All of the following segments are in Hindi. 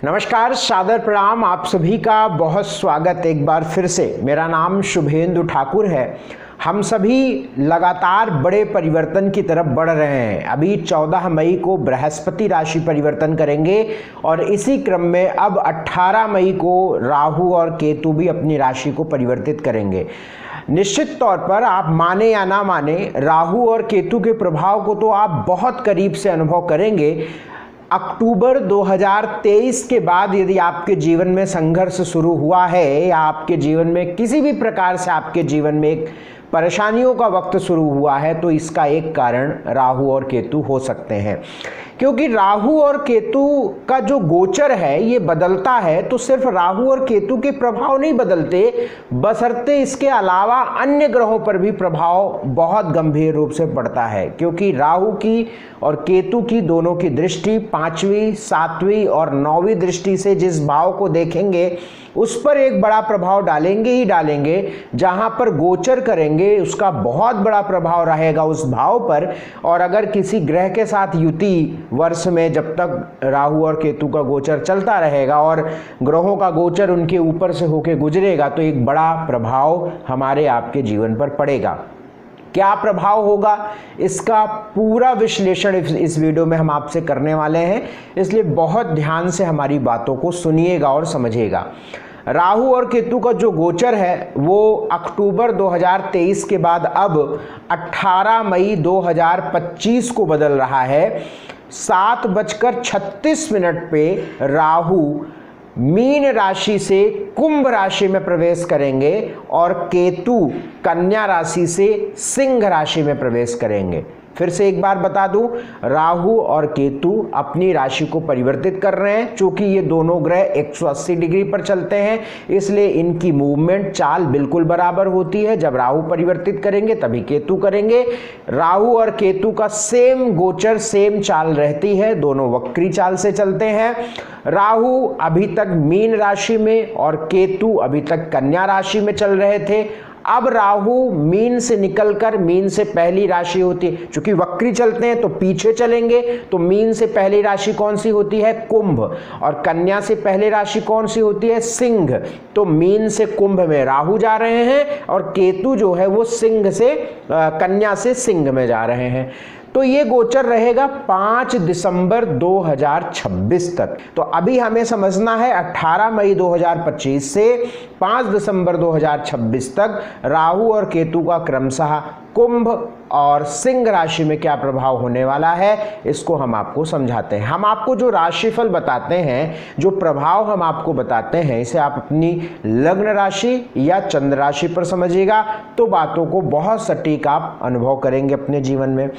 नमस्कार, सादर प्रणाम। आप सभी का बहुत स्वागत एक बार फिर से। मेरा नाम शुभेंदु ठाकुर है। हम सभी लगातार बड़े परिवर्तन की तरफ बढ़ रहे हैं। अभी 14 मई को बृहस्पति राशि परिवर्तन करेंगे और इसी क्रम में अब 18 मई को राहु और केतु भी अपनी राशि को परिवर्तित करेंगे। निश्चित तौर पर आप माने या ना माने, राहु और केतु के प्रभाव को तो आप बहुत करीब से अनुभव करेंगे। अक्टूबर 2023 के बाद यदि आपके जीवन में संघर्ष शुरू हुआ है या आपके जीवन में किसी भी प्रकार से आपके जीवन में एक परेशानियों का वक्त शुरू हुआ है, तो इसका एक कारण राहु और केतु हो सकते हैं। क्योंकि राहु और केतु का जो गोचर है ये बदलता है, तो सिर्फ राहु और केतु के प्रभाव नहीं बदलते, बशर्ते इसके अलावा अन्य ग्रहों पर भी प्रभाव बहुत गंभीर रूप से पड़ता है। क्योंकि राहु की और केतु की दोनों की दृष्टि 5वीं, 7वीं और 9वीं दृष्टि से जिस भाव को देखेंगे उस पर एक बड़ा प्रभाव डालेंगे ही डालेंगे। जहां पर गोचर करेंगे उसका बहुत बड़ा प्रभाव रहेगा उस भाव पर। और अगर किसी ग्रह के साथ युति वर्ष में जब तक राहु और केतु का गोचर चलता रहेगा और ग्रहों का गोचर उनके ऊपर से होकर गुजरेगा, तो एक बड़ा प्रभाव हमारे आपके जीवन पर पड़ेगा। क्या प्रभाव होगा, इसका पूरा विश्लेषण इस वीडियो में हम आपसे करने वाले हैं, इसलिए बहुत ध्यान से हमारी बातों को सुनिएगा और समझिएगा। राहु और केतु का जो गोचर है वो अक्टूबर 2023 के बाद अब 18 मई 2025 को बदल रहा है। 7:36 पे राहु मीन राशि से कुंभ राशि में प्रवेश करेंगे और केतु कन्या राशि से सिंह राशि में प्रवेश करेंगे। फिर से एक बार बता दूं, राहु और केतु अपनी राशि को परिवर्तित कर रहे हैं। चूंकि ये दोनों ग्रह 180 डिग्री पर चलते हैं, इसलिए इनकी मूवमेंट चाल बिल्कुल बराबर होती है। जब राहु परिवर्तित करेंगे तभी केतु करेंगे। राहु और केतु का सेम गोचर, सेम चाल रहती है, दोनों वक्री चाल से चलते हैं। राहु अभी तक मीन राशि में और केतु अभी तक कन्या राशि में चल रहे थे। अब राहु मीन से निकलकर, मीन से पहली राशि होती है, चूंकि वक्री चलते हैं तो पीछे चलेंगे, तो मीन से पहली राशि कौन सी होती है? कुंभ। और कन्या से पहली राशि कौन सी होती है? सिंह। तो मीन से कुंभ में राहु जा रहे हैं और केतु जो है वो सिंह से कन्या से सिंह में जा रहे हैं। तो ये गोचर रहेगा 5 दिसंबर 2026 तक। तो अभी हमें समझना है 18 मई 2025 से 5 दिसंबर 2026 तक राहु और केतु का क्रमशः कुंभ और सिंह राशि में क्या प्रभाव होने वाला है, इसको हम आपको समझाते हैं। हम आपको जो राशिफल बताते हैं, जो प्रभाव हम आपको बताते हैं, इसे आप अपनी लग्न राशि या चंद्र राशि पर समझिएगा, तो बातों को बहुत सटीक आप अनुभव करेंगे अपने जीवन में।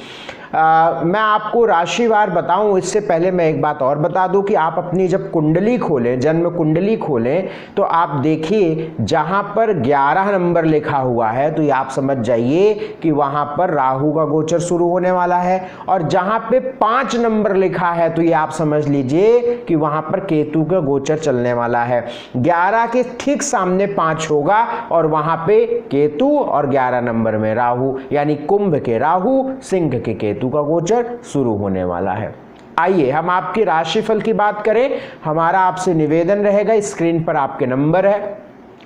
मैं आपको राशिवार बताऊं इससे पहले मैं एक बात और बता दूं कि आप अपनी जब कुंडली खोलें, जन्म कुंडली खोलें, तो आप देखिए जहां पर 11 नंबर लिखा हुआ है तो ये आप समझ जाइए कि वहां पर राहु का गोचर शुरू होने वाला है। और जहां पे 5 नंबर लिखा है तो ये आप समझ लीजिए कि वहां पर केतु का गोचर चलने वाला है। 11 के ठीक सामने 5 होगा और वहां पे केतु और 11 नंबर में राहु, यानी कुंभ के राहु, सिंह के केतु का गोचर शुरू होने वाला है। आइए हम आपकी राशिफल की बात करें। हमारा आपसे निवेदन रहेगा, स्क्रीन पर आपके नंबर है,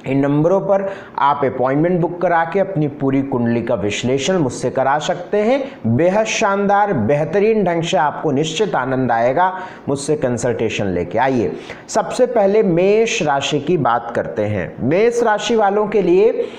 इन नंबरों पर आप अपॉइंटमेंट बुक करा के अपनी पूरी कुंडली का विश्लेषण मुझसे करा सकते हैं। बेहद शानदार, बेहतरीन ढंग से आपको निश्चित आनंद आएगा मुझसे कंसल्टेशन लेके। आइए सबसे पहले मेष राशि की बात करते हैं। मेष राशि वालों के लिए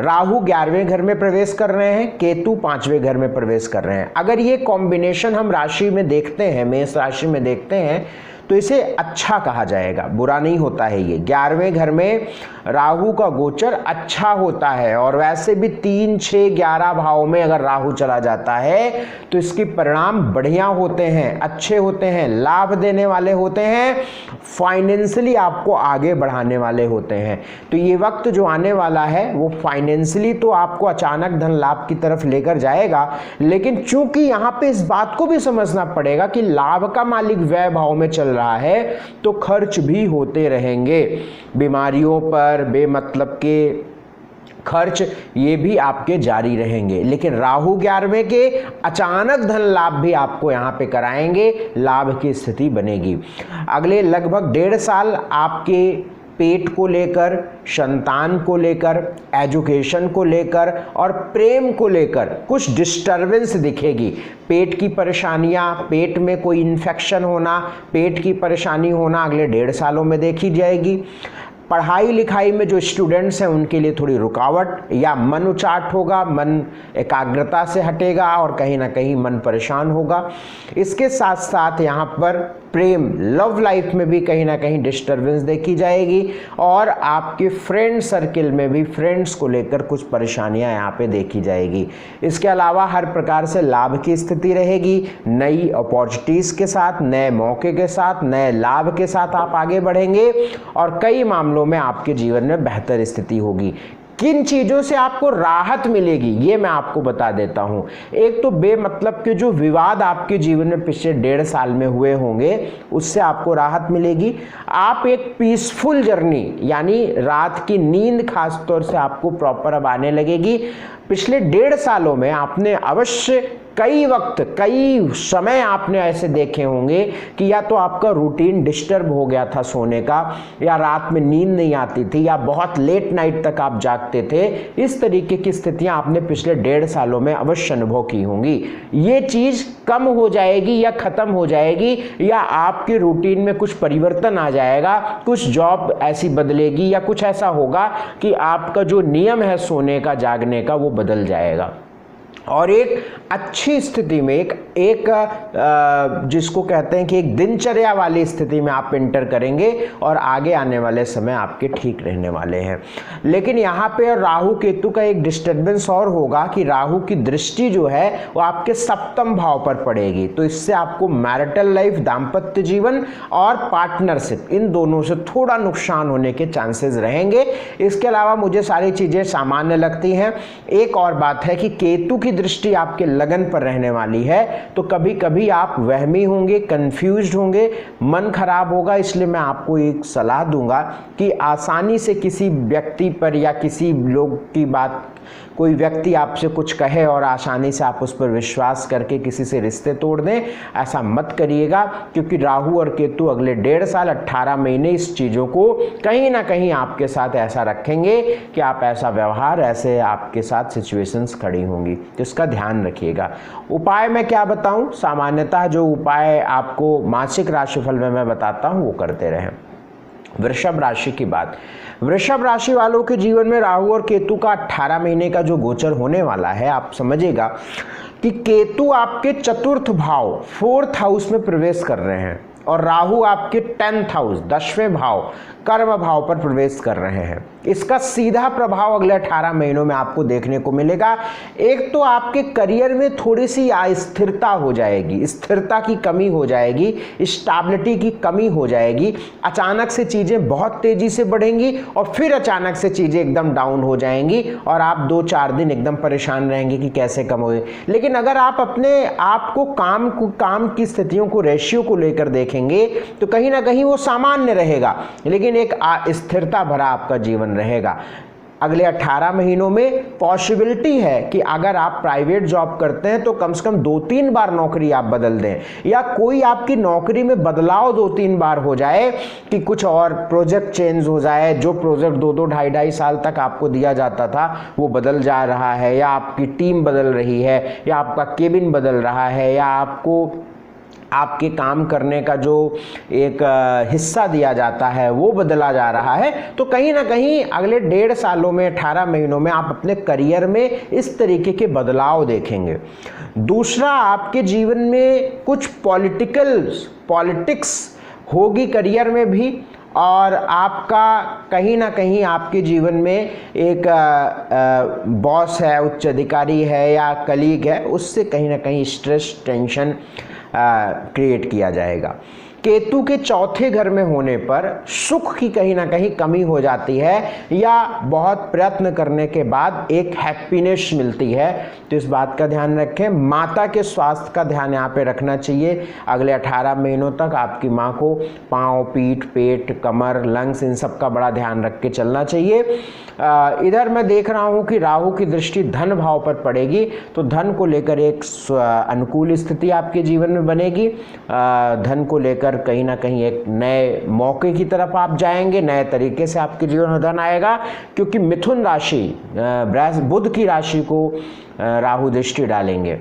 राहु 11वें घर में प्रवेश कर रहे हैं, केतु 5वें घर में प्रवेश कर रहे हैं। अगर ये कॉम्बिनेशन हम राशि में देखते हैं, मेष राशि में देखते हैं, तो इसे अच्छा कहा जाएगा, बुरा नहीं होता है। ये 11वें घर में राहु का गोचर अच्छा होता है। और वैसे भी 3, 6, 11 भाव में अगर राहु चला जाता है तो इसके परिणाम बढ़िया होते हैं, अच्छे होते हैं, लाभ देने वाले होते हैं, फाइनेंशियली आपको आगे बढ़ाने वाले होते हैं। तो ये वक्त जो आने वाला है वो फाइनेंशियली तो आपको अचानक धन लाभ की तरफ लेकर जाएगा, लेकिन चूंकि यहाँ पे इस बात को भी समझना पड़ेगा कि लाभ का मालिक व्यय भाव में चल रहा है तो खर्च भी होते रहेंगे। बीमारियों पर, बेमतलब के खर्च ये भी आपके जारी रहेंगे। लेकिन राहु 11वें के अचानक धन लाभ भी आपको यहाँ पे कराएंगे, लाभ की स्थिति बनेगी। अगले लगभग 1.5 साल आपके पेट को लेकर, संतान को लेकर, एजुकेशन को लेकर और प्रेम को लेकर कुछ डिस्टरबेंस दिखेगी। पेट की परेशानियां, पेट में कोई इन्फेक्शन होना, पेट की परेशानी होना अगले 1.5 सालों में देखी जाएगी। पढ़ाई लिखाई में जो स्टूडेंट्स हैं उनके लिए थोड़ी रुकावट या मन उचाट होगा, मन एकाग्रता से हटेगा और कहीं ना कहीं मन परेशान होगा। इसके साथ साथ यहाँ पर प्रेम, लव लाइफ में भी कहीं ना कहीं डिस्टरबेंस देखी जाएगी और आपके फ्रेंड सर्किल में भी फ्रेंड्स को लेकर कुछ परेशानियां यहाँ पे देखी जाएगी। इसके अलावा हर प्रकार से लाभ की स्थिति रहेगी। नई अपॉर्चुनिटीज़ के साथ, नए मौके के साथ, नए लाभ के साथ आप आगे बढ़ेंगे और कई मामलों में आपके जीवन में बेहतर स्थिति होगी। किन चीज़ों से आपको राहत मिलेगी ये मैं आपको बता देता हूं। एक तो बेमतलब के जो विवाद आपके जीवन में पिछले 1.5 साल में हुए होंगे उससे आपको राहत मिलेगी। आप एक पीसफुल जर्नी यानी रात की नींद खास तौर से आपको प्रॉपर अब आने लगेगी। पिछले 1.5 सालों में आपने अवश्य कई वक्त, कई समय आपने ऐसे देखे होंगे कि या तो आपका रूटीन डिस्टर्ब हो गया था सोने का, या रात में नींद नहीं आती थी, या बहुत लेट नाइट तक आप जागते थे। इस तरीके की स्थितियां आपने पिछले 1.5 सालों में अवश्य अनुभव की होंगी। ये चीज़ कम हो जाएगी या ख़त्म हो जाएगी, या आपके रूटीन में कुछ परिवर्तन आ जाएगा, कुछ जॉब ऐसी बदलेगी या कुछ ऐसा होगा कि आपका जो नियम है सोने का, जागने का, वो बदल जाएगा। और एक अच्छी स्थिति में एक जिसको कहते हैं कि एक दिनचर्या वाली स्थिति में आप इंटर करेंगे और आगे आने वाले समय आपके ठीक रहने वाले हैं। लेकिन यहाँ पे राहु केतु का एक डिस्टर्बेंस और होगा कि राहु की दृष्टि जो है वो आपके 7वें भाव पर पड़ेगी, तो इससे आपको मैरिटल लाइफ, दाम्पत्य जीवन और पार्टनरशिप, इन दोनों से थोड़ा नुकसान होने के चांसेस रहेंगे। इसके अलावा मुझे सारी चीज़ें सामान्य लगती हैं। एक और बात है कि केतु की दृष्टि आपके लगन पर रहने वाली है, तो कभी कभी आप वहमी होंगे, कंफ्यूज्ड होंगे, मन खराब होगा। इसलिए मैं आपको एक सलाह दूंगा कि आसानी से किसी व्यक्ति पर या किसी लोग की बात, कोई व्यक्ति आपसे कुछ कहे और आसानी से आप उस पर विश्वास करके किसी से रिश्ते तोड़ दें, ऐसा मत करिएगा। क्योंकि राहु और केतु अगले 1.5 साल 18 महीने इस चीज़ों को कहीं ना कहीं आपके साथ ऐसा रखेंगे कि आप ऐसा व्यवहार, ऐसे आपके साथ सिचुएशंस खड़ी होंगी, तो इसका ध्यान रखिएगा। उपाय मैं क्या बताऊं? सामान्यतः जो उपाय आपको मासिक राशिफल में मैं बताता हूं वो करते रहें। वृषभ राशि की बात, वृषभ राशि वालों के जीवन में राहु और केतु का 18 महीने का जो गोचर होने वाला है, आप समझिएगा कि केतु आपके 4th भाव 4th हाउस में प्रवेश कर रहे हैं और राहु आपके 10th हाउस 10वें भाव कर्म भाव पर प्रवेश कर रहे हैं। इसका सीधा प्रभाव अगले 18 महीनों में आपको देखने को मिलेगा। एक तो आपके करियर में थोड़ी सी अस्थिरता हो जाएगी, स्थिरता की कमी हो जाएगी, स्टेबिलिटी की कमी हो जाएगी। अचानक से चीज़ें बहुत तेज़ी से बढ़ेंगी और फिर अचानक से चीज़ें एकदम डाउन हो जाएंगी और आप 2-4 दिन एकदम परेशान रहेंगे कि कैसे कम हुए। लेकिन अगर आप अपने आप को काम की स्थितियों को, रेशियो को लेकर देखेंगे तो कहीं ना कहीं वो सामान्य रहेगा, लेकिन एक स्थिरता भरा आपका जीवन रहेगा। अगले 18 महीनों में पॉसिबिलिटी है कि अगर आप प्राइवेट जॉब करते हैं तो कम से कम 2-3 बार नौकरी आप बदल दें, या कोई आपकी नौकरी में बदलाव 2-3 बार हो जाए कि कुछ और प्रोजेक्ट चेंज हो जाए। जो प्रोजेक्ट 2-2, 2.5 साल तक आपको दिया जाता था वो बदल जा रहा है, या आपकी टीम बदल रही है, या आपका केबिन बदल रहा है, या आपको आपके काम करने का जो एक हिस्सा दिया जाता है वो बदला जा रहा है। तो कहीं ना कहीं अगले 1.5 सालों में, 18 महीनों में आप अपने करियर में इस तरीके के बदलाव देखेंगे। दूसरा, आपके जीवन में कुछ पॉलिटिक्स होगी करियर में भी, और आपका कहीं ना कहीं आपके जीवन में एक बॉस है, उच्च अधिकारी है या कलीग है, उससे कहीं ना कहीं स्ट्रेस, टेंशन क्रिएट किया जाएगा। केतु के चौथे घर में होने पर सुख की कहीं ना कहीं कमी हो जाती है या बहुत प्रयत्न करने के बाद एक हैप्पीनेस मिलती है, तो इस बात का ध्यान रखें। माता के स्वास्थ्य का ध्यान यहाँ पे रखना चाहिए। अगले 18 महीनों तक आपकी माँ को पाँव, पीठ, पेट, कमर, लंग्स, इन सब का बड़ा ध्यान रख के चलना चाहिए। इधर मैं देख रहा हूँ कि राहु की दृष्टि धन भाव पर पड़ेगी, तो धन को लेकर एक अनुकूल स्थिति आपके जीवन में बनेगी। धन को लेकर कहीं ना कहीं एक नए मौके की तरफ आप जाएंगे, नए तरीके से आपके जीवन में धन आएगा, क्योंकि मिथुन राशि बुध की राशि को राहु दृष्टि डालेंगे।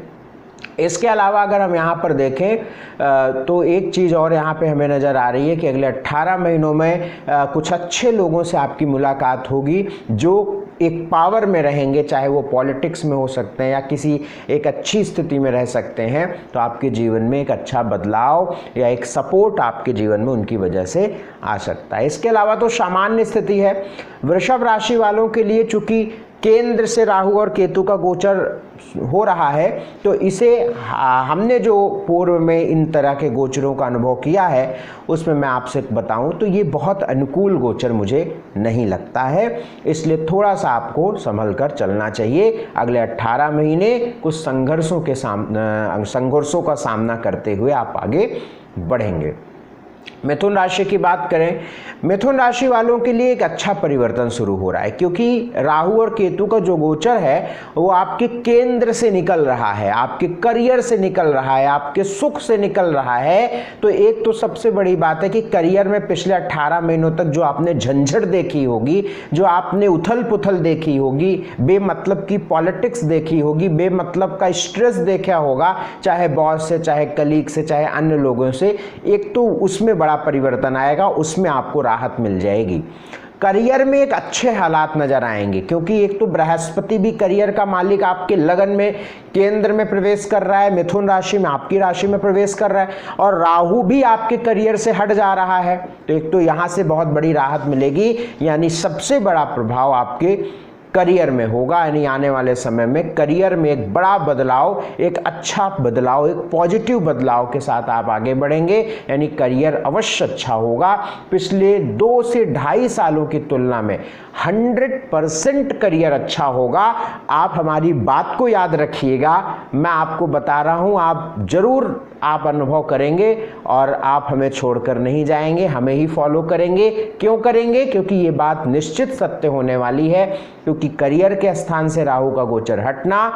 इसके अलावा अगर हम यहाँ पर देखें तो एक चीज़ और यहाँ पे हमें नज़र आ रही है कि अगले 18 महीनों में कुछ अच्छे लोगों से आपकी मुलाकात होगी जो एक पावर में रहेंगे, चाहे वो पॉलिटिक्स में हो सकते हैं या किसी एक अच्छी स्थिति में रह सकते हैं, तो आपके जीवन में एक अच्छा बदलाव या एक सपोर्ट आपके जीवन में उनकी वजह से आ सकता है। इसके अलावा तो सामान्य स्थिति है। वृषभ राशि वालों के लिए चूंकि केंद्र से राहु और केतु का गोचर हो रहा है, तो इसे हमने जो पूर्व में इन तरह के गोचरों का अनुभव किया है उसमें मैं आपसे बताऊं तो ये बहुत अनुकूल गोचर मुझे नहीं लगता है, इसलिए थोड़ा सा आपको संभल कर चलना चाहिए। अगले 18 महीने कुछ संघर्षों का सामना करते हुए आप आगे बढ़ेंगे। मिथुन राशि की बात करें, मिथुन राशि वालों के लिए एक अच्छा परिवर्तन शुरू हो रहा है, क्योंकि राहु और केतु का जो गोचर है वो आपके केंद्र से निकल रहा है, आपके करियर से निकल रहा है, आपके सुख से निकल रहा है। तो एक तो सबसे बड़ी बात है कि करियर में पिछले 18 महीनों तक जो आपने झंझट देखी होगी, जो आपने उथल पुथल देखी होगी, बेमतलब की पॉलिटिक्स देखी होगी, बेमतलब का स्ट्रेस देखा होगा, चाहे बॉस से, चाहे कलीग से, चाहे अन्य लोगों से, एक तो उसमें बड़ा परिवर्तन आएगा, उसमें आपको राहत मिल जाएगी। करियर में एक अच्छे हालात नजर आएंगे, क्योंकि एक तो बृहस्पति भी करियर का मालिक आपके लगन में केंद्र में प्रवेश कर रहा है, मिथुन राशि में आपकी राशि में प्रवेश कर रहा है, और राहु भी आपके करियर से हट जा रहा है, तो एक तो यहां से बहुत बड़ी राहत मिलेगी। यानी सबसे बड़ा प्रभाव आपके करियर में होगा, यानी आने वाले समय में करियर में एक बड़ा बदलाव, एक अच्छा बदलाव, एक पॉजिटिव बदलाव के साथ आप आगे बढ़ेंगे, यानी करियर अवश्य अच्छा होगा। पिछले 2 से 2.5 सालों की तुलना में 100% करियर अच्छा होगा। आप हमारी बात को याद रखिएगा, मैं आपको बता रहा हूं, आप जरूर आप अनुभव करेंगे और आप हमें छोड़कर नहीं जाएंगे, हमें ही फॉलो करेंगे। क्यों करेंगे? क्योंकि ये बात निश्चित सत्य होने वाली है, क्योंकि करियर के स्थान से राहु का गोचर हटना,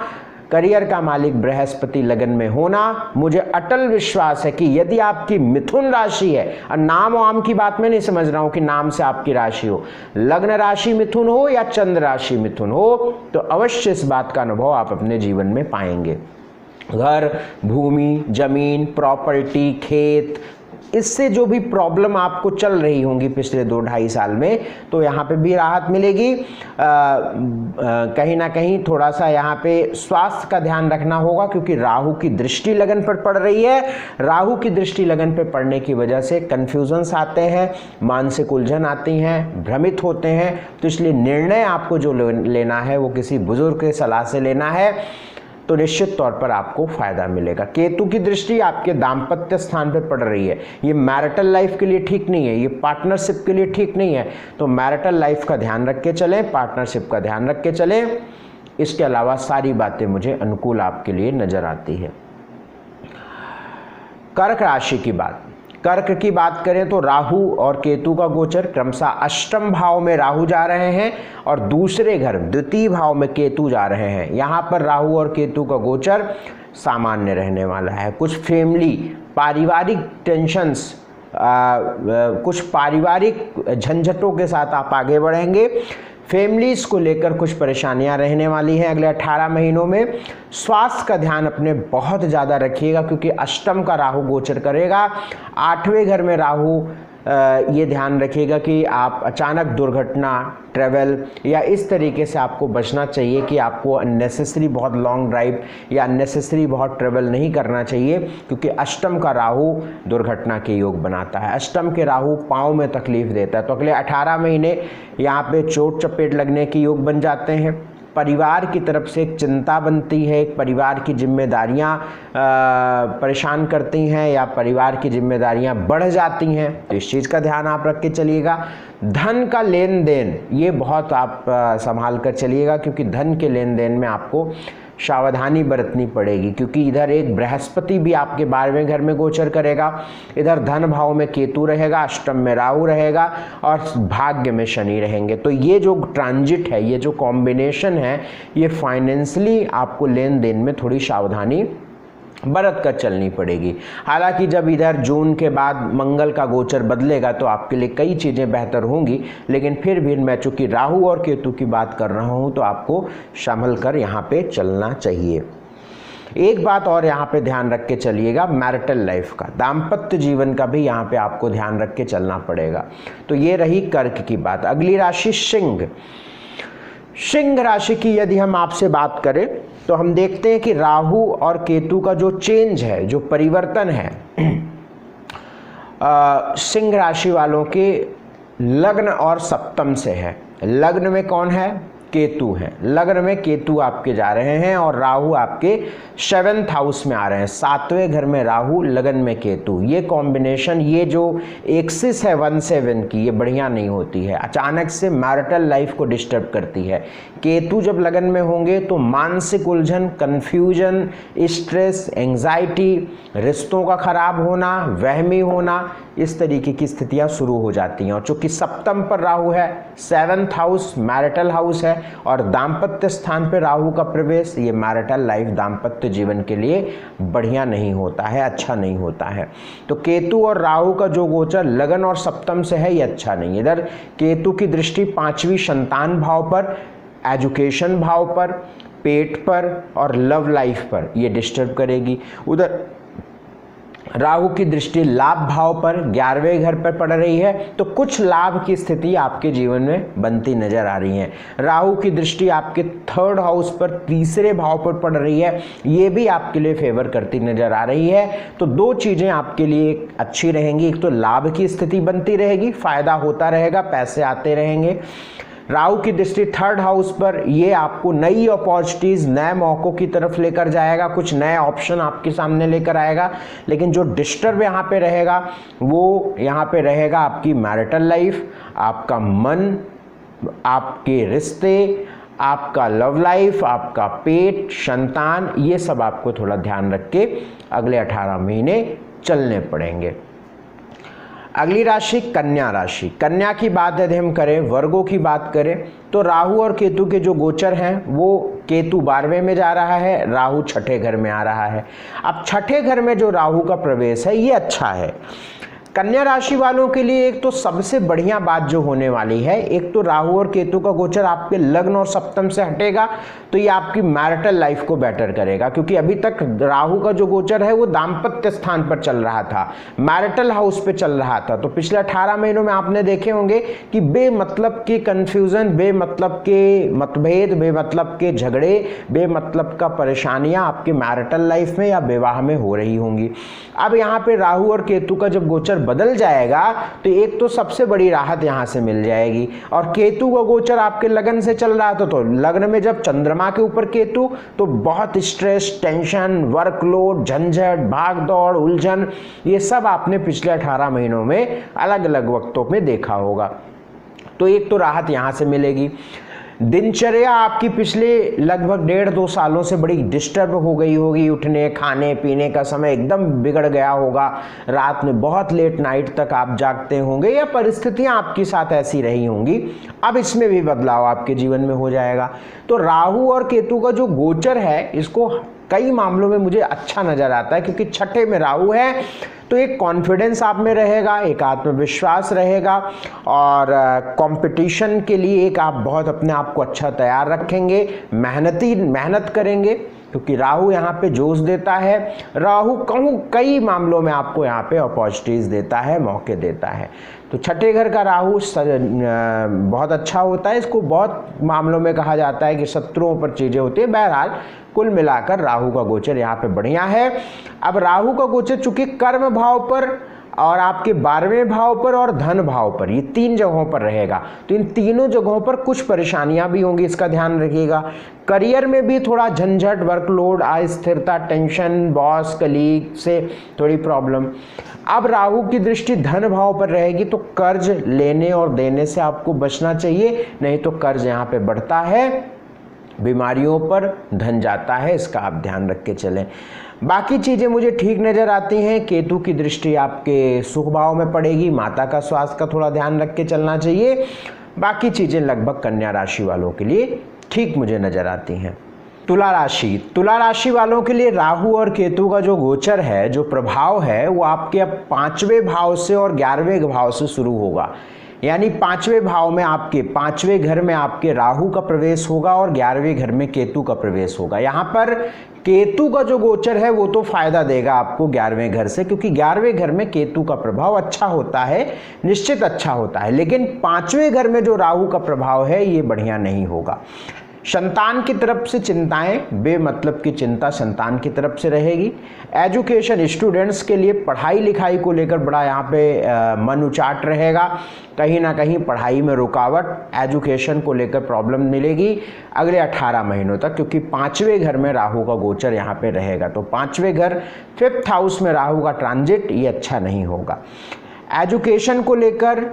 करियर का मालिक बृहस्पति लगन में होना, मुझे अटल विश्वास है कि यदि आपकी मिथुन राशि है, और नाम वाम की बात मैं नहीं समझ रहा हूं कि नाम से आपकी राशि हो, लग्न राशि मिथुन हो या चंद्र राशि मिथुन हो, तो अवश्य इस बात का अनुभव आप अपने जीवन में पाएंगे। घर, भूमि, जमीन, प्रॉपर्टी, खेत, इससे जो भी प्रॉब्लम आपको चल रही होंगी पिछले 2-2.5 साल में, तो यहाँ पे भी राहत मिलेगी। कहीं ना कहीं थोड़ा सा यहाँ पे स्वास्थ्य का ध्यान रखना होगा, क्योंकि राहु की दृष्टि लगन पर पड़ रही है। राहु की दृष्टि लगन पर पड़ने की वजह से कन्फ्यूजन्स आते हैं, मानसिक उलझन आती हैं, भ्रमित होते हैं, तो इसलिए निर्णय आपको जो लेना है वो किसी बुजुर्ग की सलाह से लेना है, तो निश्चित तौर पर आपको फायदा मिलेगा। केतु की दृष्टि आपके दाम्पत्य स्थान पर पड़ रही है, ये मैरिटल लाइफ के लिए ठीक नहीं है, ये पार्टनरशिप के लिए ठीक नहीं है, तो मैरिटल लाइफ का ध्यान रख के चलें, पार्टनरशिप का ध्यान रख के चलें। इसके अलावा सारी बातें मुझे अनुकूल आपके लिए नजर आती है। कर्क राशि की बात, कर्क की बात करें तो राहु और केतु का गोचर क्रमशः अष्टम भाव में राहु जा रहे हैं और दूसरे घर द्वितीय भाव में केतु जा रहे हैं। यहाँ पर राहु और केतु का गोचर सामान्य रहने वाला है। कुछ फैमिली पारिवारिक टेंशन्स, कुछ पारिवारिक झंझटों के साथ आप आगे बढ़ेंगे। फैमिलीज को लेकर कुछ परेशानियां रहने वाली हैं अगले 18 महीनों में। स्वास्थ्य का ध्यान अपने बहुत ज़्यादा रखिएगा, क्योंकि अष्टम का राहु गोचर करेगा। 8वें घर में राहु, ये ध्यान रखिएगा कि आप अचानक दुर्घटना, ट्रैवल या इस तरीके से आपको बचना चाहिए कि आपको अननेसेसरी बहुत लॉन्ग ड्राइव या अननेसेसरी बहुत ट्रैवल नहीं करना चाहिए, क्योंकि अष्टम का राहु दुर्घटना के योग बनाता है। अष्टम के राहु पाँव में तकलीफ देता है, तो अगले 18 महीने यहाँ पे चोट चपेट लगने के योग बन जाते हैं। परिवार की तरफ से एक चिंता बनती है, एक परिवार की जिम्मेदारियां परेशान करती हैं या परिवार की जिम्मेदारियां बढ़ जाती हैं, तो इस चीज़ का ध्यान आप रख के चलिएगा। धन का लेन देन ये बहुत आप संभाल कर चलिएगा, क्योंकि धन के लेन देन में आपको सावधानी बरतनी पड़ेगी, क्योंकि इधर एक बृहस्पति भी आपके 12वें घर में गोचर करेगा, इधर धन भाव में केतु रहेगा, अष्टम में राहु रहेगा और भाग्य में शनि रहेंगे। तो ये जो ट्रांजिट है, ये जो कॉम्बिनेशन है, ये फाइनेंशियली आपको लेन देन में थोड़ी सावधानी बरत कर चलनी पड़ेगी। हालांकि जब इधर जून के बाद मंगल का गोचर बदलेगा तो आपके लिए कई चीज़ें बेहतर होंगी, लेकिन फिर भी मैं चूंकि राहु और केतु की बात कर रहा हूं तो आपको संभल कर यहाँ पे चलना चाहिए। एक बात और यहाँ पे ध्यान रख के चलिएगा, मैरिटल लाइफ का, दाम्पत्य जीवन का भी यहाँ पे आपको ध्यान रख के चलना पड़ेगा। तो ये रही कर्क की बात। अगली राशि सिंह। सिंह राशि की यदि हम आपसे बात करें तो हम देखते हैं कि राहु और केतु का जो चेंज है, जो परिवर्तन है, सिंह राशि वालों के लग्न और सप्तम से है। लग्न में कौन है? केतु हैं। लग्न में केतु आपके जा रहे हैं और राहु आपके 7th हाउस में आ रहे हैं। 7वें घर में राहु, लगन में केतु। ये कॉम्बिनेशन, ये जो एक्सिस है 1-7 की, ये बढ़िया नहीं होती है, अचानक से मैरिटल लाइफ को डिस्टर्ब करती है। केतु जब लगन में होंगे तो मानसिक उलझन, कंफ्यूजन, स्ट्रेस, एंजाइटी, रिश्तों का खराब होना, वहमी होना, इस तरीके की स्थितियां शुरू हो जाती हैं। और चूंकि सप्तम पर राहु है, 7th हाउस मैरिटल हाउस है और दाम्पत्य स्थान पर राहु का प्रवेश, ये मैरिटल लाइफ, दाम्पत्य जीवन के लिए बढ़िया नहीं होता है, अच्छा नहीं होता है। तो केतु और राहु का जो गोचर लगन और सप्तम से है, ये अच्छा नहीं। इधर केतु की दृष्टि 5वीं संतान भाव पर, एजुकेशन भाव पर, पेट पर और लव लाइफ पर ये डिस्टर्ब करेगी। उधर राहु की दृष्टि लाभ भाव पर, 11वें घर पर पड़ रही है, तो कुछ लाभ की स्थिति आपके जीवन में बनती नजर आ रही है। राहु की दृष्टि आपके 3rd हाउस पर, 3रे भाव पर पड़ रही है, ये भी आपके लिए फेवर करती नजर आ रही है। तो दो चीजें आपके लिए अच्छी रहेंगी, एक तो लाभ की स्थिति बनती रहेगी, फायदा होता रहेगा, पैसे आते रहेंगे। राहु की दृष्टि 3rd हाउस पर, ये आपको नई अपॉर्चुनिटीज, नए मौकों की तरफ लेकर जाएगा, कुछ नए ऑप्शन आपके सामने लेकर आएगा। लेकिन जो डिस्टर्ब यहाँ पे रहेगा वो यहाँ पे रहेगा आपकी मैरिटल लाइफ, आपका मन, आपके रिश्ते, आपका लव लाइफ, आपका पेट, संतान, ये सब आपको थोड़ा ध्यान रख के अगले 18 महीने चलने पड़ेंगे। अगली राशि कन्या राशि। कन्या की बात यदि हम करें, वर्गों की बात करें, तो राहु और केतु के जो गोचर हैं, वो केतु 12वें में जा रहा है, राहु 6ठे घर में आ रहा है। अब 6ठे घर में जो राहु का प्रवेश है, ये अच्छा है। कन्या राशि वालों के लिए एक तो सबसे बढ़िया बात जो होने वाली है, एक तो राहु और केतु का गोचर आपके लग्न और सप्तम से हटेगा, तो ये आपकी मैरिटल लाइफ को बेटर करेगा। क्योंकि अभी तक राहु का जो गोचर है वो दाम्पत्य स्थान पर चल रहा था, मैरिटल हाउस पे चल रहा था। तो पिछले 18 महीनों में आपने देखे होंगे कि बेमतलब के कंफ्यूजन, बेमतलब के मतभेद, बेमतलब के झगड़े, बेमतलब का परेशानियां आपके मैरिटल लाइफ में या विवाह में हो रही होंगी। अब यहाँ पे राहु और केतु का जब गोचर बदल जाएगा तो एक तो सबसे बड़ी राहत यहां से मिल जाएगी। और केतु का गोचर आपके लगन से चल रहा था, तो लग्न में जब चंद्रमा के ऊपर केतु, तो बहुत स्ट्रेस, टेंशन, वर्कलोड, झंझट, भाग दौड़, उलझन, ये सब आपने पिछले 18 महीनों में अलग अलग वक्तों में देखा होगा। तो एक तो राहत यहां से मिलेगी। दिनचर्या आपकी पिछले लगभग 1.5-2 सालों से बड़ी डिस्टर्ब हो गई होगी, उठने खाने पीने का समय एकदम बिगड़ गया होगा, रात में बहुत लेट नाइट तक आप जागते होंगे या परिस्थितियां आपके साथ ऐसी रही होंगी। अब इसमें भी बदलाव आपके जीवन में हो जाएगा। तो राहु और केतु का जो गोचर है, इसको कई मामलों में मुझे अच्छा नजर आता है, क्योंकि 6ठे में राहु है, तो एक कॉन्फिडेंस आप में रहेगा, एक आत्मविश्वास रहेगा और कंपटीशन के लिए एक आप बहुत अपने आप को अच्छा तैयार रखेंगे, मेहनत करेंगे, क्योंकि राहु यहाँ पे जोश देता है। राहु कई मामलों में आपको यहाँ पे अपॉर्चुनिटीज देता है, मौके देता है। तो 6ठे घर का राहु बहुत अच्छा होता है, इसको बहुत मामलों में कहा जाता है कि शत्रुओं पर चीजें होती है। बहरहाल कुल मिलाकर राहु का गोचर यहाँ पे बढ़िया है। अब राहु का गोचर चूंकि कर्म भाव पर और आपके 12वें भाव पर और धन भाव पर, ये 3 जगहों पर रहेगा। तो इन तीनों जगहों पर कुछ परेशानियां भी होंगी, इसका ध्यान रखिएगा। करियर में भी थोड़ा झंझट, वर्कलोड, अस्थिरता, टेंशन, बॉस कलीग से थोड़ी प्रॉब्लम। अब राहु की दृष्टि धन भाव पर रहेगी तो कर्ज लेने और देने से आपको बचना चाहिए, नहीं तो कर्ज यहाँ पे बढ़ता है, बीमारियों पर धन जाता है, इसका आप ध्यान रख के चलें। बाकी चीज़ें मुझे ठीक नज़र आती हैं। केतु की दृष्टि आपके सुख भाव में पड़ेगी, माता का स्वास्थ्य का थोड़ा ध्यान रख के चलना चाहिए। बाकी चीज़ें लगभग कन्या राशि वालों के लिए ठीक मुझे नज़र आती हैं। तुला राशि, तुला राशि वालों के लिए राहु और केतु का जो गोचर है, जो प्रभाव है, वो आपके अब 5वें भाव से और 11वें भाव से शुरू होगा। यानी 5वें भाव में आपके 5वें घर में आपके राहु का प्रवेश होगा और 11वें घर में केतु का प्रवेश होगा। यहाँ पर केतु का जो गोचर है वो तो फायदा देगा आपको 11वें घर से, क्योंकि 11वें घर में केतु का प्रभाव अच्छा होता है, निश्चित अच्छा होता है। लेकिन 5वें घर में जो राहु का प्रभाव है ये बढ़िया नहीं होगा। संतान की तरफ से चिंताएं, बेमतलब की चिंता संतान की तरफ से रहेगी। एजुकेशन, स्टूडेंट्स के लिए पढ़ाई लिखाई को लेकर बड़ा यहाँ पे मन उचाट रहेगा, कहीं ना कहीं पढ़ाई में रुकावट, एजुकेशन को लेकर प्रॉब्लम मिलेगी अगले 18 महीनों तक, क्योंकि 5वें घर में राहु का गोचर यहाँ पे रहेगा। तो 5वें घर 5th हाउस में राहु का ट्रांजिट, ये अच्छा नहीं होगा। एजुकेशन को लेकर,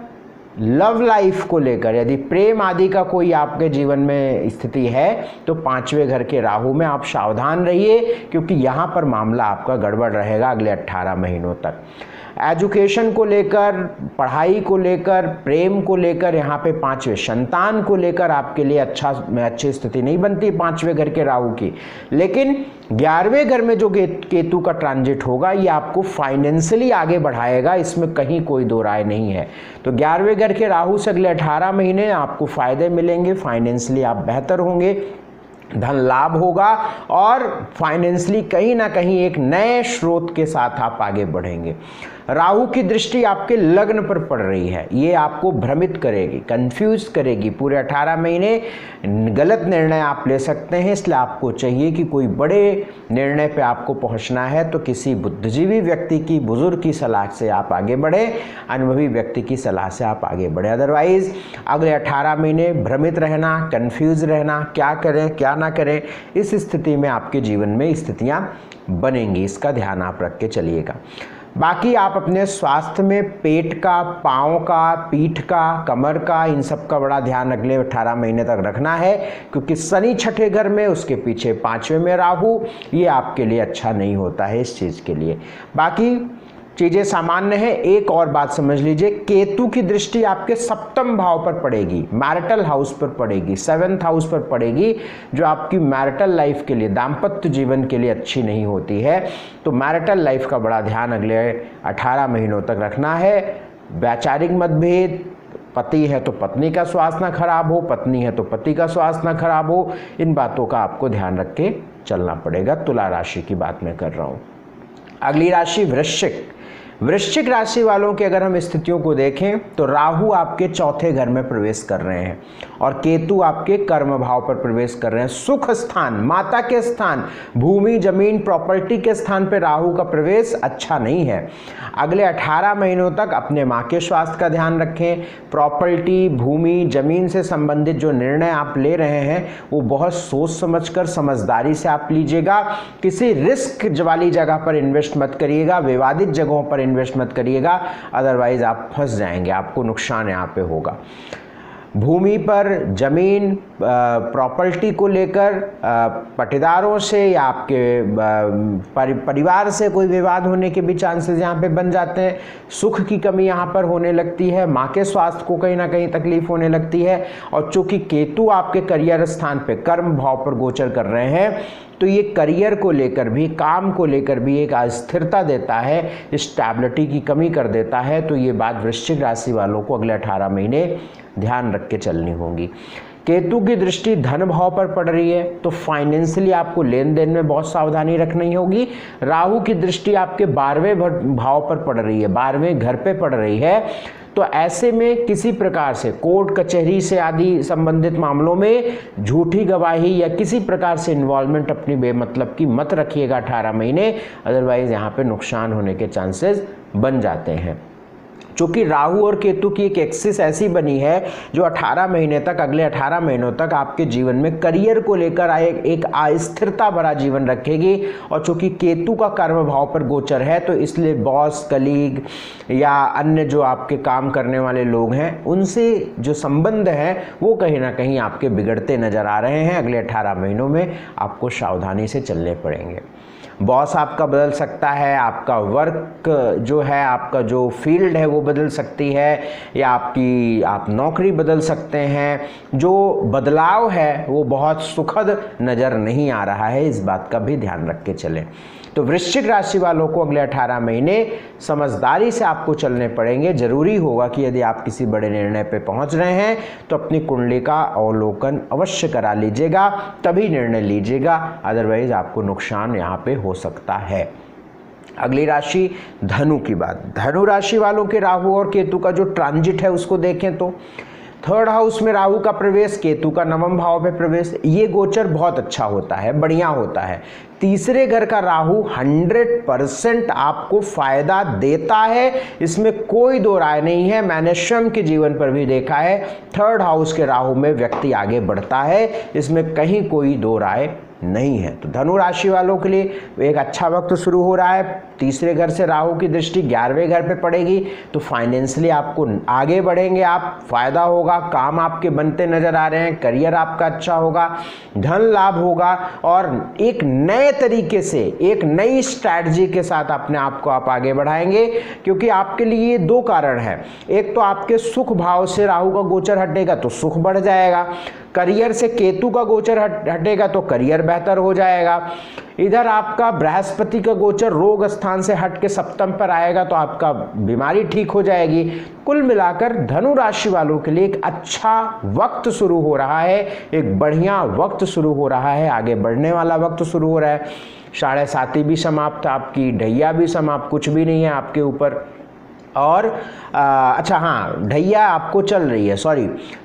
लव लाइफ को लेकर, यदि प्रेम आदि का कोई आपके जीवन में स्थिति है तो 5वें घर के राहु में आप सावधान रहिए, क्योंकि यहाँ पर मामला आपका गड़बड़ रहेगा अगले 18 महीनों तक। एजुकेशन को लेकर, पढ़ाई को लेकर, प्रेम को लेकर, यहाँ पे 5वें संतान को लेकर आपके लिए अच्छी स्थिति नहीं बनती 5वें घर के राहु की। लेकिन 11वें घर में जो केतु का ट्रांजिट होगा ये आपको फाइनेंशियली आगे बढ़ाएगा, इसमें कहीं कोई दो राय नहीं है। तो 11वें घर के राहु से अगले 18 महीने आपको फायदे मिलेंगे, फाइनेंशियली आप बेहतर होंगे, धन लाभ होगा और फाइनेंशियली कहीं ना कहीं एक नए स्रोत के साथ आप आगे बढ़ेंगे। राहु की दृष्टि आपके लग्न पर पड़ रही है, ये आपको भ्रमित करेगी, कंफ्यूज करेगी। पूरे 18 महीने गलत निर्णय आप ले सकते हैं, इसलिए आपको चाहिए कि कोई बड़े निर्णय पे आपको पहुंचना है तो किसी बुद्धिजीवी व्यक्ति की, बुजुर्ग की सलाह से आप आगे बढ़े, अनुभवी व्यक्ति की सलाह से आप आगे बढ़े। अदरवाइज अगले 18 महीने भ्रमित रहना, कंफ्यूज रहना, क्या करें क्या ना करें, इस स्थिति में आपके जीवन में स्थितियां बनेंगी, इसका ध्यान आप रख के चलिएगा। बाकी आप अपने स्वास्थ्य में पेट का, पाँव का, पीठ का, कमर का, इन सब का बड़ा ध्यान अगले 18 महीने तक रखना है, क्योंकि शनि 6ठे घर में, उसके पीछे 5वें में राहु, ये आपके लिए अच्छा नहीं होता है इस चीज़ के लिए। बाकी चीज़ें सामान्य है। एक और बात समझ लीजिए, केतु की दृष्टि आपके 7वें भाव पर पड़ेगी, मैरिटल हाउस पर पड़ेगी, 7th हाउस पर पड़ेगी, जो आपकी मैरिटल लाइफ के लिए, दाम्पत्य जीवन के लिए अच्छी नहीं होती है। तो मैरिटल लाइफ का बड़ा ध्यान अगले 18 महीनों तक रखना है। वैचारिक मतभेद, पति है तो पत्नी का स्वास्थ्य ना खराब हो, पत्नी है तो पति का स्वास्थ्य ना खराब हो, इन बातों का आपको ध्यान रख के चलना पड़ेगा। तुला राशि की बात मैं कर रहा हूँ। अगली राशि वृश्चिक। वृश्चिक राशि वालों के अगर हम स्थितियों को देखें तो राहु आपके 4थे घर में प्रवेश कर रहे हैं और केतु आपके कर्म भाव पर प्रवेश कर रहे हैं। सुख स्थान, माता के स्थान, भूमि जमीन प्रॉपर्टी के स्थान पर राहु का प्रवेश अच्छा नहीं है। अगले 18 महीनों तक अपने माँ के स्वास्थ्य का ध्यान रखें। प्रॉपर्टी, भूमि जमीन से संबंधित जो निर्णय आप ले रहे हैं वो बहुत सोच समझकर, समझदारी से आप लीजिएगा। किसी रिस्क वाली जगह पर इन्वेस्ट मत करिएगा, विवादित जगहों पर इन्वेस्ट मत करिएगा, अदरवाइज आप फंस जाएंगे, आपको नुकसान यहाँ पे होगा। भूमि पर, जमीन, प्रॉपर्टी को लेकर पटीदारों से या आपके परिवार से कोई विवाद होने के भी चांसेस यहाँ पे बन जाते हैं। सुख की कमी यहाँ पर होने लगती है, माँ के स्वास्थ्य को कहीं ना कहीं तकलीफ होने लगती है। और चूंकि केतु आपके करियर स्थान पे कर्म भाव पर गोचर कर रहे हैं तो ये करियर को लेकर भी, काम को लेकर भी एक अस्थिरता देता है, स्टेबिलिटी की कमी कर देता है। तो ये बात वृश्चिक राशि वालों को अगले 18 महीने ध्यान रख के चलनी होगी। केतु की दृष्टि धन भाव पर पड़ रही है तो फाइनेंशियली आपको लेन देन में बहुत सावधानी रखनी होगी। राहु की दृष्टि आपके 12वें भाव पर पड़ रही है, 12वें घर पे पड़ रही है। तो ऐसे में किसी प्रकार से कोर्ट कचहरी से आदि संबंधित मामलों में झूठी गवाही या किसी प्रकार से इन्वॉल्वमेंट अपनी बेमतलब की मत रखिएगा 18 महीने, अदरवाइज यहाँ पे नुकसान होने के चांसेस बन जाते हैं। चूँकि राहु और केतु की एक एक्सिस ऐसी बनी है जो 18 महीने तक, अगले 18 महीनों तक आपके जीवन में करियर को लेकर एक अस्थिरता भरा जीवन रखेगी। और चूँकि केतु का कर्म भाव पर गोचर है तो इसलिए बॉस, कलीग या अन्य जो आपके काम करने वाले लोग हैं उनसे जो संबंध है वो कहीं ना कहीं आपके बिगड़ते नजर आ रहे हैं। अगले 18 महीनों में आपको सावधानी से चलने पड़ेंगे। बॉस आपका बदल सकता है, आपका वर्क जो है, आपका जो फील्ड है वो बदल सकती है, या आप नौकरी बदल सकते हैं। जो बदलाव है वो बहुत सुखद नज़र नहीं आ रहा है, इस बात का भी ध्यान रख के चलें। तो वृश्चिक राशि वालों को अगले 18 महीने समझदारी से आपको चलने पड़ेंगे। जरूरी होगा कि यदि आप किसी बड़े निर्णय पे पहुंच रहे हैं तो अपनी कुंडली का अवलोकन अवश्य करा लीजिएगा, तभी निर्णय लीजिएगा, अदरवाइज आपको नुकसान यहाँ पे हो सकता है। अगली राशि धनु की बात। धनु राशि वालों के राहु और केतु का जो ट्रांजिट है उसको देखें तो 3rd हाउस में राहु का प्रवेश, केतु का 9वें भाव में प्रवेश, ये गोचर बहुत अच्छा होता है, बढ़िया होता है। तीसरे घर का राहु 100% आपको फायदा देता है, इसमें कोई दो राय नहीं है। मैंने स्वयं के जीवन पर भी देखा है, 3rd हाउस के राहु में व्यक्ति आगे बढ़ता है, इसमें कहीं कोई दो राय नहीं है। तो धनु राशि वालों के लिए एक अच्छा वक्त शुरू हो रहा है। तीसरे घर से राहु की दृष्टि 11वें घर पे पड़ेगी तो फाइनेंशियली आपको आगे बढ़ेंगे, आप फायदा होगा, काम आपके बनते नजर आ रहे हैं, करियर आपका अच्छा होगा, धन लाभ होगा और एक नए तरीके से, एक नई स्ट्रैटेजी के साथ अपने आप को आप आगे बढ़ाएंगे। क्योंकि आपके लिए ये दो कारण है, एक तो आपके सुख भाव से राहु का गोचर हटेगा तो सुख बढ़ जाएगा, करियर से केतु का गोचर हटेगा तो करियर बेहतर हो जाएगा, इधर आपका बृहस्पति का गोचर रोग स्थान से हट के सप्तम पर आएगा तो आपका बीमारी ठीक हो जाएगी। कुल मिलाकर धनु राशि वालों के लिए एक अच्छा वक्त शुरू हो रहा है, एक बढ़िया वक्त शुरू हो रहा है, आगे बढ़ने वाला वक्त शुरू हो रहा है। 7.5 भी समाप्त, आपकी ढैया भी समाप्त, कुछ भी नहीं है आपके ऊपर। और अच्छा हाँ, ढैया आपको चल रही है,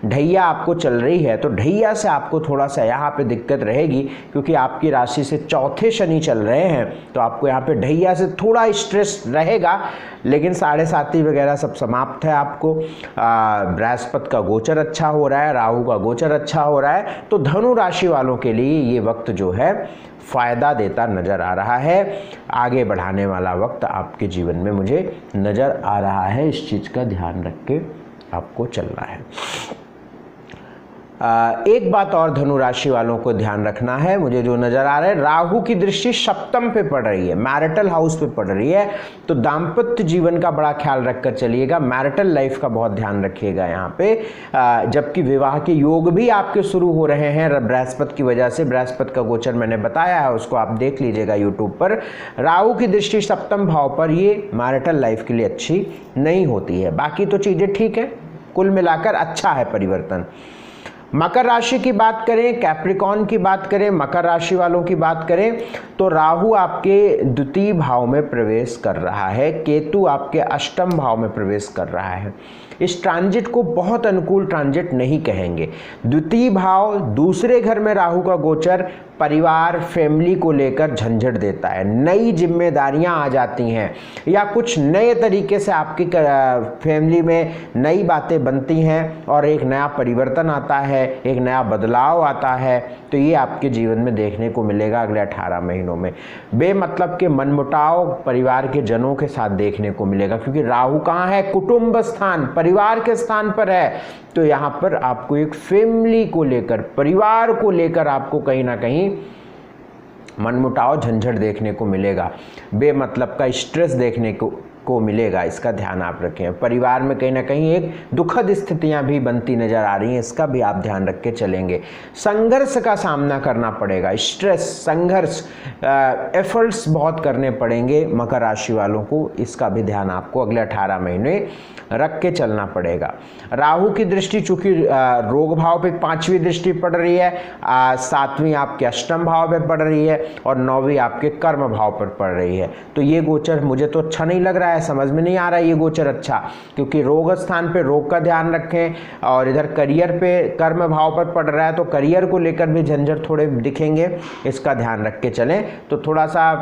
ढैया आपको चल रही है तो ढैया से आपको थोड़ा सा यहाँ पे दिक्कत रहेगी, क्योंकि आपकी राशि से चौथे शनि चल रहे हैं तो आपको यहाँ पे ढैया से थोड़ा स्ट्रेस रहेगा। लेकिन 7.5 वगैरह सब समाप्त है। आपको बृहस्पति का गोचर अच्छा हो रहा है, राहु का गोचर अच्छा हो रहा है, तो धनु राशि वालों के लिए ये वक्त जो है फायदा देता नजर आ रहा है। आगे बढ़ाने वाला वक्त आपके जीवन में मुझे नजर आ रहा है, इस चीज का ध्यान रख के आपको चलना है। एक बात और धनु राशि वालों को ध्यान रखना है, मुझे जो नजर आ रहा है, राहु की दृष्टि सप्तम पे पड़ रही है, मैरिटल हाउस पे पड़ रही है, तो दाम्पत्य जीवन का बड़ा ख्याल रखकर चलिएगा, मैरिटल लाइफ का बहुत ध्यान रखिएगा यहाँ पे। जबकि विवाह के योग भी आपके शुरू हो रहे हैं बृहस्पति की वजह से। बृहस्पति का गोचर मैंने बताया है, उसको आप देख लीजिएगा यूट्यूब पर। राहु की दृष्टि सप्तम भाव पर, ये मैरिटल लाइफ के लिए अच्छी नहीं होती है। बाकी तो चीजें ठीक है, कुल मिलाकर अच्छा है परिवर्तन। मकर राशि की बात करें, कैप्रिकॉर्न की बात करें, मकर राशि वालों की बात करें तो राहु आपके द्वितीय भाव में प्रवेश कर रहा है, केतु आपके अष्टम भाव में प्रवेश कर रहा है। इस ट्रांजिट को बहुत अनुकूल ट्रांजिट नहीं कहेंगे। द्वितीय भाव, दूसरे घर में राहु का गोचर परिवार, फैमिली को लेकर झंझट देता है, नई जिम्मेदारियां आ जाती हैं या कुछ नए तरीके से आपकी फैमिली में नई बातें बनती हैं और एक नया परिवर्तन आता है, एक नया बदलाव आता है। तो ये आपके जीवन में देखने को मिलेगा अगले 18 महीनों में। बेमतलब के मनमुटाव परिवार के जनों के साथ देखने को मिलेगा, क्योंकि राहु कहाँ है, कुटुंब स्थान, परिवार के स्थान पर है। तो यहाँ पर आपको एक फैमिली को लेकर, परिवार को लेकर आपको कहीं ना कहीं मनमुटाव, झंझट देखने को मिलेगा, बेमतलब का स्ट्रेस देखने को मिलेगा। इसका ध्यान आप रखें। परिवार में कहीं ना कहीं एक दुखद स्थितियां भी बनती नजर आ रही हैं, इसका भी आप ध्यान रख के चलेंगे। संघर्ष का सामना करना पड़ेगा, स्ट्रेस, संघर्ष, एफर्ट्स बहुत करने पड़ेंगे मकर राशि वालों को, इसका भी ध्यान आपको अगले 18 महीने रख के चलना पड़ेगा। राहु की दृष्टि चूंकि रोग भाव पे 5वीं दृष्टि पड़ रही है, 7वीं आपके अष्टम भाव पे पड़ रही है और 9वीं आपके कर्म भाव पर पड़ रही है। तो ये गोचर मुझे तो अच्छा नहीं लग रहा है। है, समझ में नहीं आ रहा है ये गोचर अच्छा, क्योंकि रोग स्थान पे रोग का ध्यान रखें, और इधर करियर पे कर्म भाव पर पड़ रहा है तो करियर को लेकर भी झंझट थोड़े दिखेंगे, इसका ध्यान रख के चलें। तो थोड़ा सा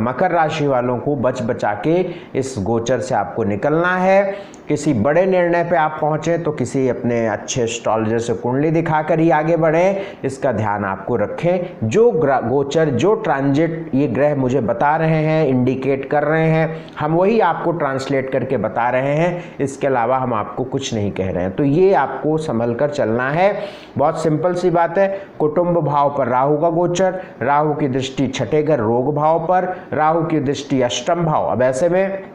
मकर राशि वालों को बचा के इस गोचर से आपको निकलना है। किसी बड़े निर्णय पे आप पहुँचे तो किसी अपने अच्छे एस्ट्रोलॉजर से कुंडली दिखाकर ही आगे बढ़ें, इसका ध्यान आपको रखें। जो गोचर, जो ट्रांजिट ये ग्रह मुझे बता रहे हैं, इंडिकेट कर रहे हैं, हम वही आपको ट्रांसलेट करके बता रहे हैं, इसके अलावा हम आपको कुछ नहीं कह रहे हैं। तो ये आपको संभल कर चलना है। बहुत सिंपल सी बात है। कुटुंब भाव पर राहु का गोचर, राहु की दृष्टि छठे घर रोग भाव पर, राहु की दृष्टि अष्टम भाव। अब ऐसे में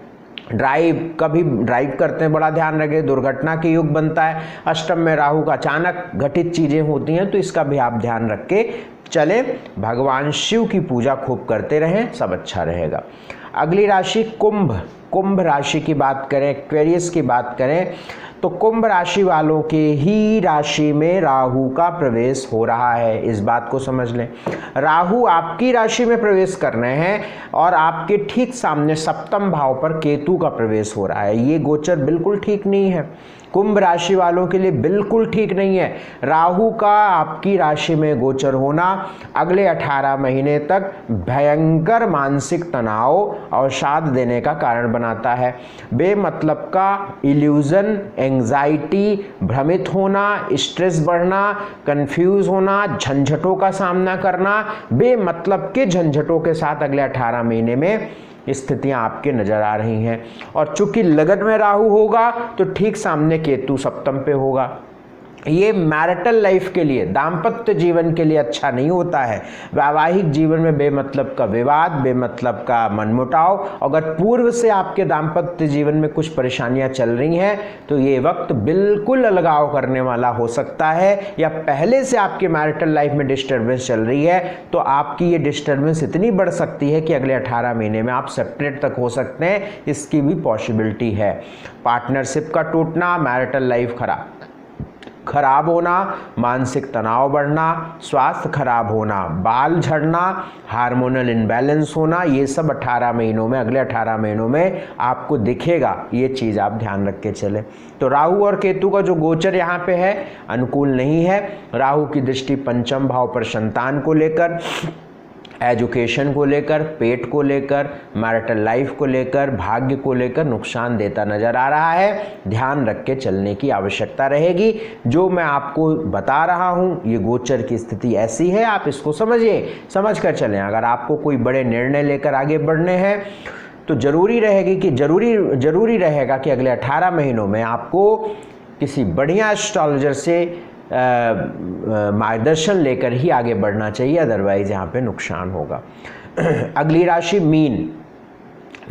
कभी ड्राइव करते हैं, बड़ा ध्यान रखें, दुर्घटना के युग बनता है। अष्टम में राहु का अचानक घटित चीज़ें होती हैं, तो इसका भी आप ध्यान रख के चलें। भगवान शिव की पूजा खूब करते रहें, सब अच्छा रहेगा। अगली राशि कुंभ। कुंभ राशि की बात करें, एक्वेरियस की बात करें, तो कुंभ राशि वालों के ही राशि में राहु का प्रवेश हो रहा है। इस बात को समझ लें, राहु आपकी राशि में प्रवेश कर रहे हैं और आपके ठीक सामने सप्तम भाव पर केतु का प्रवेश हो रहा है। ये गोचर बिल्कुल ठीक नहीं है, कुंभ राशि वालों के लिए बिल्कुल ठीक नहीं है। राहु का आपकी राशि में गोचर होना अगले 18 महीने तक भयंकर मानसिक तनाव और अवसाद देने का कारण बनाता है। बेमतलब का इल्यूजन, एंजाइटी, भ्रमित होना, स्ट्रेस बढ़ना, कंफ्यूज होना, झंझटों का सामना करना, बेमतलब के झंझटों के साथ अगले 18 महीने में स्थितियां आपके नजर आ रही हैं। और चूंकि लगन में राहु होगा तो ठीक सामने केतु सप्तम पे होगा। ये मैरिटल लाइफ के लिए, दाम्पत्य जीवन के लिए अच्छा नहीं होता है। वैवाहिक जीवन में बेमतलब का विवाद, बेमतलब का मनमुटाव, अगर पूर्व से आपके दाम्पत्य जीवन में कुछ परेशानियां चल रही हैं तो ये वक्त बिल्कुल अलगाव करने वाला हो सकता है। या पहले से आपके मैरिटल लाइफ में डिस्टर्बेंस चल रही है तो आपकी ये डिस्टर्बेंस इतनी बढ़ सकती है कि अगले 18 महीने में आप सेपरेट तक हो सकते हैं, इसकी भी पॉसिबिलिटी है। पार्टनरशिप का टूटना, मैरिटल लाइफ खराब होना, मानसिक तनाव बढ़ना, स्वास्थ्य खराब होना, बाल झड़ना, हार्मोनल इनबैलेंस होना, ये सब 18 महीनों में, अगले 18 महीनों में आपको दिखेगा। ये चीज़ आप ध्यान रख के चलें। तो राहु और केतु का जो गोचर यहाँ पे है अनुकूल नहीं है। राहु की दृष्टि पंचम भाव पर संतान को लेकर, एजुकेशन को लेकर, पेट को लेकर, मैरिटल लाइफ को लेकर, भाग्य को लेकर नुकसान देता नजर आ रहा है। ध्यान रख के चलने की आवश्यकता रहेगी। जो मैं आपको बता रहा हूँ ये गोचर की स्थिति ऐसी है, आप इसको समझिए, समझ कर चलें। अगर आपको कोई बड़े निर्णय लेकर आगे बढ़ने हैं तो जरूरी रहेगा कि अगले 18 महीनों में आपको किसी बढ़िया एस्ट्रोलॉजर से मार्गदर्शन लेकर ही आगे बढ़ना चाहिए, अदरवाइज यहाँ पे नुकसान होगा। अगली राशि मीन।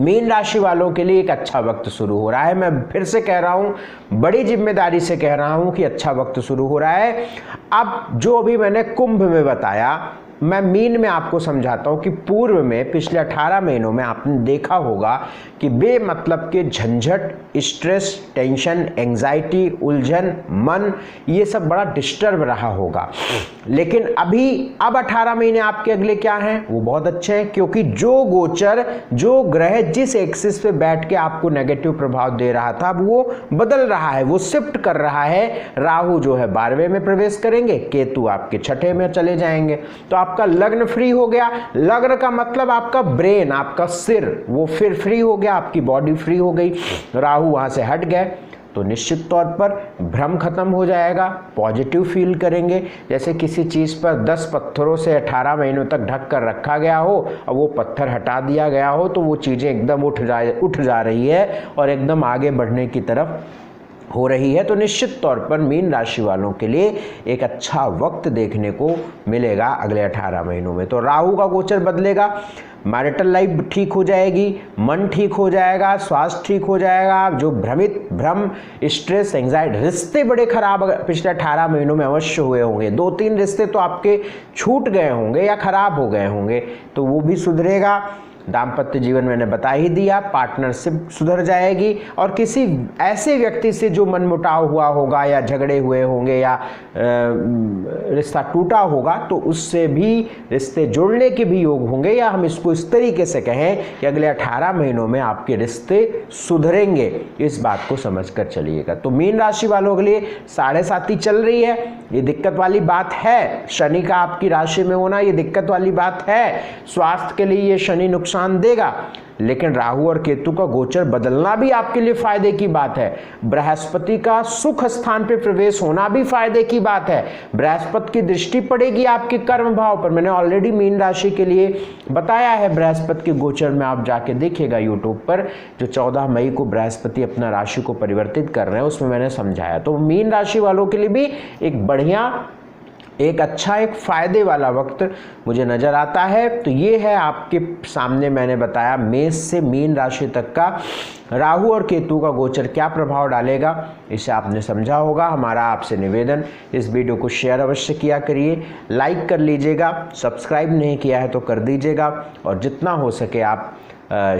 मीन राशि वालों के लिए एक अच्छा वक्त शुरू हो रहा है। मैं फिर से कह रहा हूँ, बड़ी जिम्मेदारी से कह रहा हूँ कि अच्छा वक्त शुरू हो रहा है। अब जो अभी मैंने कुंभ में बताया, मैं मीन में आपको समझाता हूँ कि पूर्व में पिछले 18 महीनों में आपने देखा होगा कि बेमतलब के झंझट, स्ट्रेस, टेंशन, एंजाइटी, उलझन, मन, ये सब बड़ा डिस्टर्ब रहा होगा। लेकिन अब 18 महीने आपके अगले क्या हैं, वो बहुत अच्छे हैं, क्योंकि जो गोचर, जो ग्रह जिस एक्सिस पे बैठ के आपको नेगेटिव प्रभाव दे रहा था, अब वो बदल रहा है, वो शिफ्ट कर रहा है। राहु जो है 12वें में प्रवेश करेंगे, केतु आपके छठे में चले जाएंगे। तो आपका लग्न फ्री हो गया। लग्न का मतलब आपका ब्रेन, आपका सिर, वो फिर फ्री हो गया, आपकी बॉडी फ्री हो गई। राहु वहां से हट गए तो निश्चित तौर पर भ्रम खत्म हो जाएगा, पॉजिटिव फील करेंगे। जैसे किसी चीज़ पर 10 पत्थरों से 18 महीनों तक ढक कर रखा गया हो और वो पत्थर हटा दिया गया हो तो वो चीज़ें एकदम उठ जा रही है और एकदम आगे बढ़ने की तरफ हो रही है। तो निश्चित तौर पर मीन राशि वालों के लिए एक अच्छा वक्त देखने को मिलेगा अगले 18 महीनों में। तो राहु का गोचर बदलेगा, मैरिटल लाइफ ठीक हो जाएगी, मन ठीक हो जाएगा, स्वास्थ्य ठीक हो जाएगा। जो भ्रम, स्ट्रेस, एंजाइटी, रिश्ते बड़े खराब पिछले 18 महीनों में अवश्य हुए होंगे। 2-3 रिश्ते तो आपके छूट गए होंगे या खराब हो गए होंगे, तो वो भी सुधरेगा। दाम्पत्य जीवन मैंने बता ही दिया, पार्टनरशिप सुधर जाएगी और किसी ऐसे व्यक्ति से जो मनमुटाव हुआ होगा या झगड़े हुए होंगे या रिश्ता टूटा होगा तो उससे भी रिश्ते जुड़ने के भी योग होंगे, या हम इसको इस तरीके से कहें कि अगले 18 महीनों में आपके रिश्ते सुधरेंगे। इस बात को समझकर चलिएगा। तो मीन राशि वालों के लिए 7.5 चल रही है, ये दिक्कत वाली बात है। शनि का आपकी राशि में होना ये दिक्कत वाली बात है। स्वास्थ्य के लिए ये शनि नुकसान देगा, लेकिन राहु और केतु का गोचर बदलना भी आपके लिए फायदे की बात है। बृहस्पति का सुख स्थान पे प्रवेश होना भी फायदे की बात है। बृहस्पति की दृष्टि पड़ेगी आपके कर्म भाव पर। मैंने ऑलरेडी मीन राशि के लिए बताया है, बृहस्पति के गोचर में आप जाके देखिएगा यूट्यूब पर, जो 14 मई को बृहस्पति अपना राशि को परिवर्तित कर रहे हैं, उसमें मैंने समझाया। तो मीन राशि वालों के लिए भी एक बढ़िया, एक अच्छा, एक फायदे वाला वक्त मुझे नजर आता है। तो ये है आपके सामने मैंने बताया मेष से मीन राशि तक का राहु और केतु का गोचर क्या प्रभाव डालेगा, इसे आपने समझा होगा। हमारा आपसे निवेदन, इस वीडियो को शेयर अवश्य किया करिए, लाइक कर लीजिएगा, सब्सक्राइब नहीं किया है तो कर दीजिएगा, और जितना हो सके आप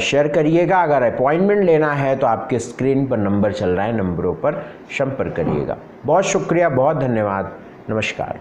शेयर करिएगा। अगर अपॉइंटमेंट लेना है तो आपके स्क्रीन पर नंबर चल रहा है, नंबरों पर संपर्क करिएगा। बहुत शुक्रिया, बहुत धन्यवाद, नमस्कार।